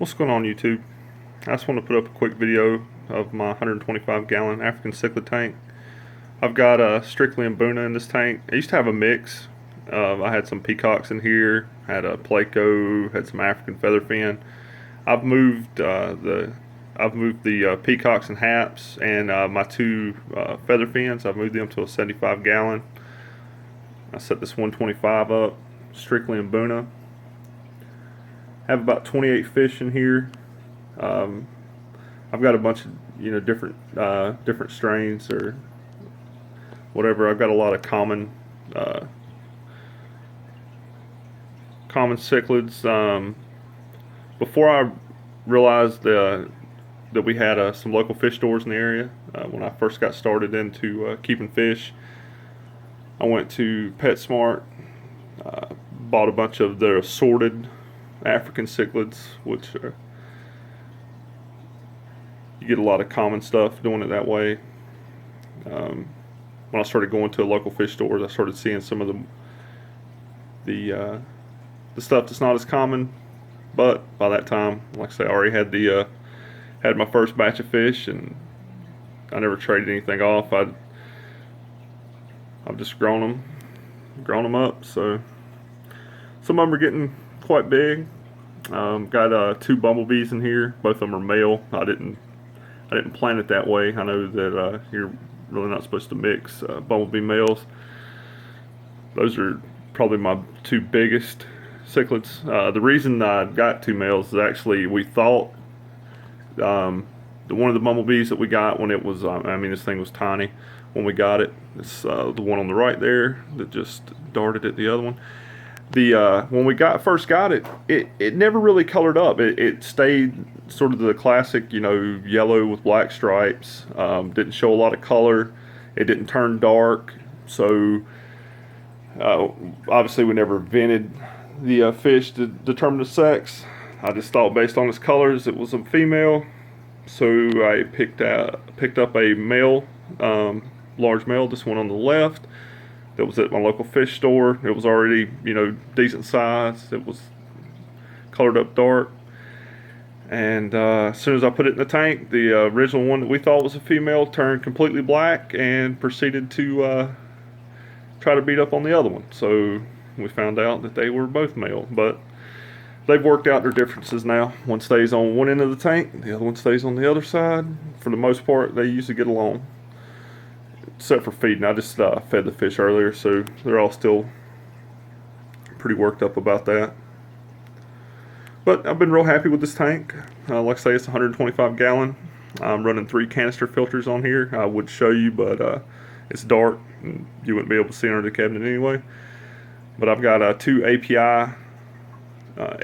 What's going on, YouTube? I just want to put up a quick video of my 125 gallon African cichlid tank. I've got a strictly mbuna in this tank. I used to have a mix. I had some peacocks in here, had a pleco, had some African featherfin. I've moved the peacocks and haps and my two featherfins. I've moved them to a 75 gallon. I set this 125 up, strictly mbuna. Have about 28 fish in here. I've got a bunch of different strains or whatever. I've got a lot of common cichlids. Before I realized that we had some local fish stores in the area, when I first got started into keeping fish, I went to PetSmart, bought a bunch of their assorted African cichlids, which you get a lot of common stuff doing it that way. When I started going to local fish stores, I started seeing some of the stuff that's not as common. But by that time, like I say, I already had my first batch of fish, and I never traded anything off. I've just grown them up. So some of them are getting quite big. Got two bumblebees in here. Both of them are male. I didn't plan it that way. I know that you're really not supposed to mix bumblebee males. Those are probably my two biggest cichlids. The reason I got two males is actually we thought one of the bumblebees that we got when it was, this thing was tiny when we got it. It's the one on the right there that just darted at the other one. When we first got it, it never really colored up. It stayed sort of the classic, yellow with black stripes. Didn't show a lot of color. It didn't turn dark. So obviously we never vented the fish to determine the sex. I just thought based on its colors it was a female. So I picked up a male, large male, this one on the left. That was at my local fish store. It was already, decent size. It was colored up dark. And as soon as I put it in the tank, the original one that we thought was a female turned completely black and proceeded to try to beat up on the other one. So we found out that they were both male. But they've worked out their differences now. One stays on one end of the tank, the other one stays on the other side. For the most part, they usually get along. Except for feeding. I just fed the fish earlier, so they're all still pretty worked up about that. But I've been real happy with this tank. Like I say, it's 125 gallon. I'm running 3 canister filters on here. I would show you, but it's dark and you wouldn't be able to see under the cabinet anyway. But I've got 2 API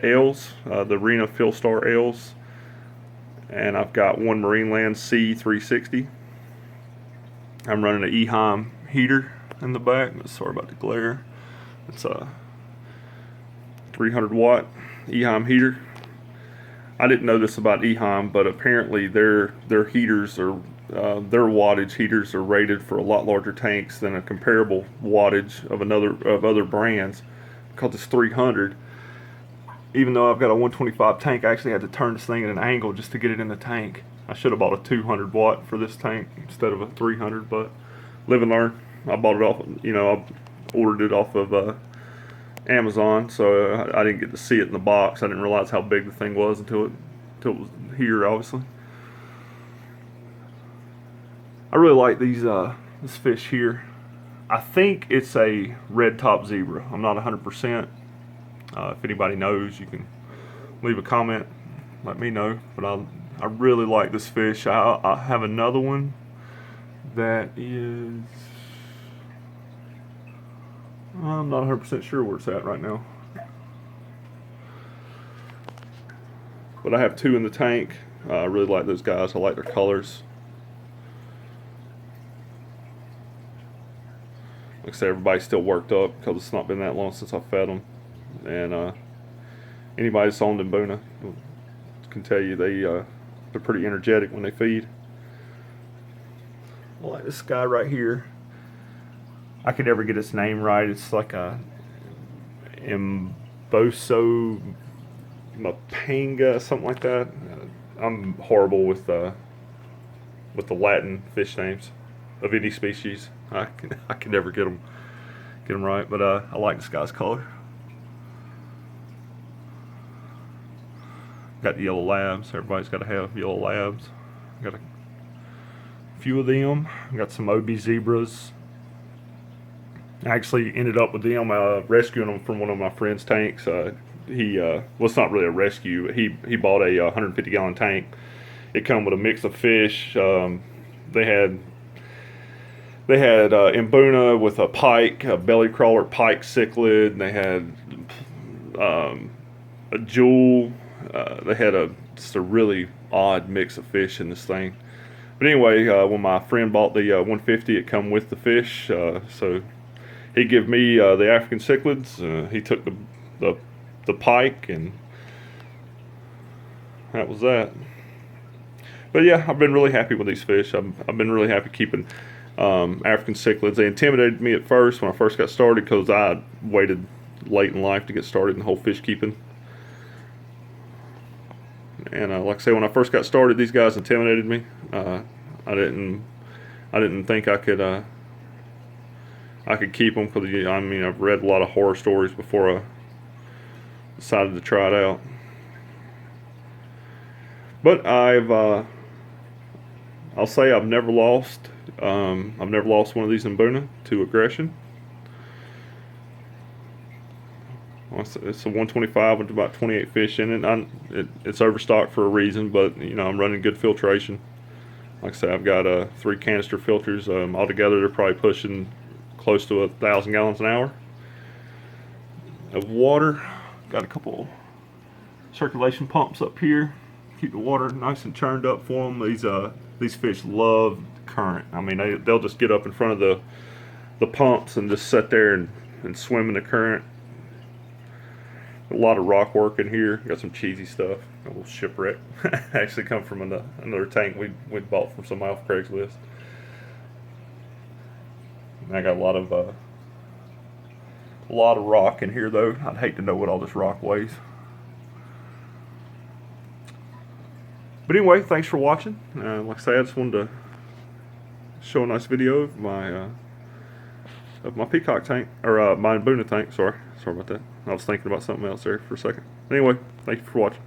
Ales, the Rena Philstar Ales, and I've got 1 Marineland C360. I'm running an EHIM heater in the back. Sorry about the glare. It's a 300 watt EHIM heater. I didn't know this about EHIM, but apparently their heaters are their wattage heaters are rated for a lot larger tanks than a comparable wattage of other brands, because it's 300. Even though I've got a 125 tank, I actually had to turn this thing at an angle just to get it in the tank. I should have bought a 200 watt for this tank instead of a 300, but live and learn. I bought it off, I ordered it off of Amazon, so I didn't get to see it in the box. I didn't realize how big the thing was until it was here, obviously. I really like this fish here. I think it's a red top zebra. I'm not 100%. If anybody knows, you can leave a comment, let me know. But I really like this fish. I have another one that is, I'm not 100% sure where it's at right now. But I have 2 in the tank. I really like those guys. I like their colors. Like I said, everybody's still worked up because it's not been that long since I fed them. And anybody that's owned mbuna can tell you they're pretty energetic when they feed. I like this guy right here. I could never get its name right. It's like a Mboso Mapanga, something like that. I'm horrible with the Latin fish names of any species. I can never get them right, but I like this guy's color. Got the yellow labs. Everybody's got to have yellow labs. Got a few of them. Got some OB zebras. I actually ended up with them rescuing them from one of my friend's tanks. He well, it's not really a rescue. He bought a 150-gallon tank. It come with a mix of fish. They had mbuna with a pike, a belly crawler pike cichlid. And they had a jewel. They had just a really odd mix of fish in this thing. But anyway, when my friend bought the 150, it come with the fish. So he gave me the African cichlids. He took the pike, and that was that. But yeah, I've been really happy with these fish. I've been really happy keeping African cichlids. They intimidated me at first when I first got started because I waited late in life to get started in the whole fish keeping. And like I say, when I first got started, these guys intimidated me. I didn't think I could keep them because I mean I've read a lot of horror stories before I decided to try it out. But I'll say I've never lost one of these mbuna to aggression. It's a 125 with about 28 fish in it. It's overstocked for a reason, but you know I'm running good filtration. Like I said, I've got 3 canister filters. Altogether, they're probably pushing close to 1,000 gallons an hour of water. Got a couple circulation pumps up here. Keep the water nice and churned up for them. These fish love current. I mean, they'll just get up in front of the pumps and just sit there and swim in the current. A lot of rock work in here. Got some cheesy stuff. A little shipwreck. Actually come from another tank we bought from somebody off Craigslist. And I got a lot of rock in here though. I'd hate to know what all this rock weighs. But anyway, thanks for watching. Like I say, I just wanted to show a nice video of my peacock tank, or my mbuna tank. Sorry about that. I was thinking about something else there for a second. Anyway, thank you for watching.